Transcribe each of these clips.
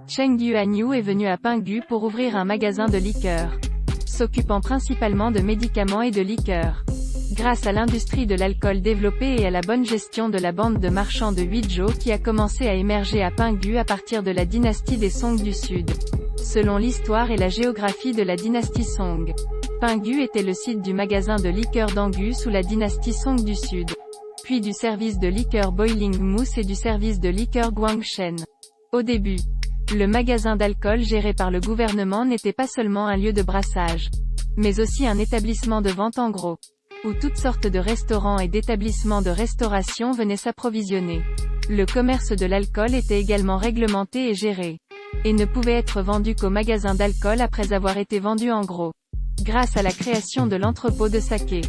Cheng Yuanyu est venu à Pinghu pour ouvrir un magasin de liqueurs, s'occupant principalement de médicaments et de liqueurs. Grâce à l'industrie de l'alcool développée et à la bonne gestion de la bande de marchands de Huizhou qui a commencé à émerger à Pinghu à partir de la dynastie des Song du Sud. Selon l'histoire et la géographie de la dynastie Song, Pinghu était le site du magasin de liqueurs d'Angu sous la dynastie Song du Sud, puis du service de liqueurs Boiling Mousse et du service de liqueurs Guangshen. Au début, le magasin d'alcool géré par le gouvernement n'était pas seulement un lieu de brassage, mais aussi un établissement de vente en gros, où toutes sortes de restaurants et d'établissements de restauration venaient s'approvisionner. Le commerce de l'alcool était également réglementé et géré, et ne pouvait être vendu qu'au magasin d'alcool après avoir été vendu en gros. Grâce à la création de l'entrepôt de saké,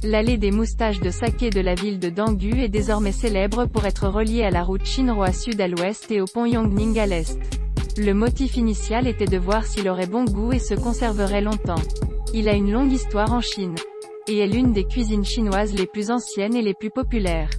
l'allée des moustaches de saké de la ville de Dangyu est désormais célèbre pour être reliée à la route Shinro sud à l'ouest et au pont Yongning à l'est. Le motif initial était de voir s'il aurait bon goût et se conserverait longtemps. Il a une longue histoire en Chine, et est l'une des cuisines chinoises les plus anciennes et les plus populaires,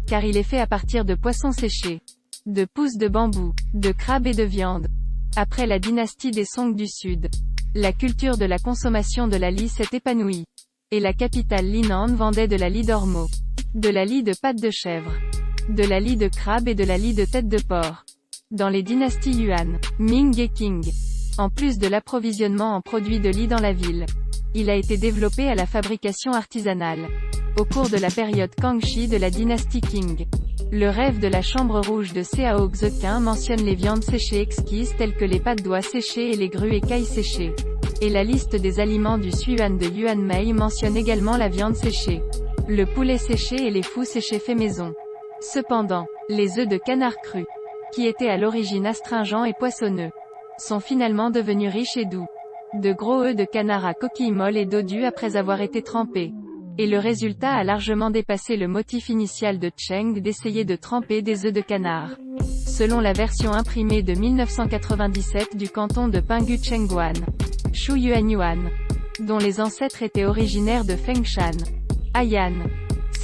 car il est fait à partir de poissons séchés, de pousses de bambou, de crabes et de viande. Après la dynastie des Song du Sud, la culture de la consommation de la lie s'est épanouie, et la capitale Linan vendait de la lie d'ormeau, de la lie de pâte de chèvre, de la lie de crabe et de la lie de tête de porc. Dans les dynasties Yuan, Ming et Qing, en plus de l'approvisionnement en produits de lie dans la ville, il a été développé à la fabrication artisanale. Au cours de la période Kangxi de la dynastie Qing, le rêve de la chambre rouge de Cao Zheqin mentionne les viandes séchées exquises telles que les pâtes d'oie séchées et les grues écailles séchées. Et la liste des aliments du Suyuan de Yuan Mei mentionne également la viande séchée, le poulet séché et les fous séchés faits maison. Cependant, les œufs de canard crus, qui étaient à l'origine astringents et poissonneux, sont finalement devenus riches et doux. De gros œufs de canard à coquilles molles et dodus après avoir été trempés. Et le résultat a largement dépassé le motif initial de Cheng d'essayer de tremper des œufs de canard. Selon la version imprimée de 1997 du canton de Pinghu Chengguan, Shu Yuanyuan, dont les ancêtres étaient originaires de Fengshan, Haiyan,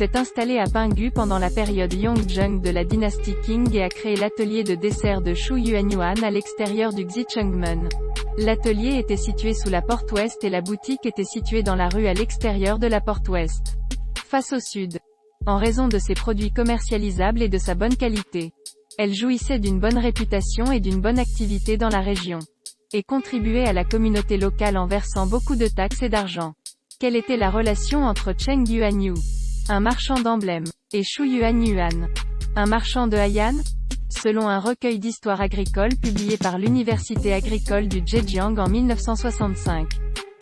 s'est installé à Pinghu pendant la période Yongzheng de la dynastie Qing et a créé l'atelier de dessert de Shu Yuanyuan à l'extérieur du Xichengmen. L'atelier était situé sous la porte ouest et la boutique était située dans la rue à l'extérieur de la porte ouest, face au sud. En raison de ses produits commercialisables et de sa bonne qualité, elle jouissait d'une bonne réputation et d'une bonne activité dans la région, et contribuait à la communauté locale en versant beaucoup de taxes et d'argent. Quelle était la relation entre Cheng Yuanyu, un marchand d'emblèmes, et Shu Yuanyuan, un marchand de Haiyan? Selon un recueil d'histoire agricole publié par l'Université agricole du Zhejiang en 1965,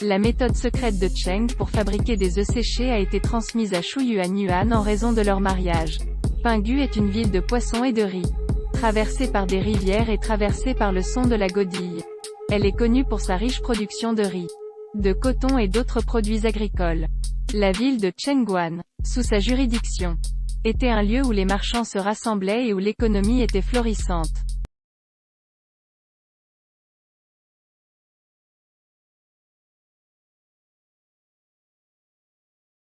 la méthode secrète de Cheng pour fabriquer des œufs séchés a été transmise à Shu Yuanyuan en raison de leur mariage. Pinghu est une ville de poissons et de riz, traversée par des rivières et traversée par le son de la godille. Elle est connue pour sa riche production de riz, de coton et d'autres produits agricoles. La ville de Chengguan, sous sa juridiction, était un lieu où les marchands se rassemblaient et où l'économie était florissante.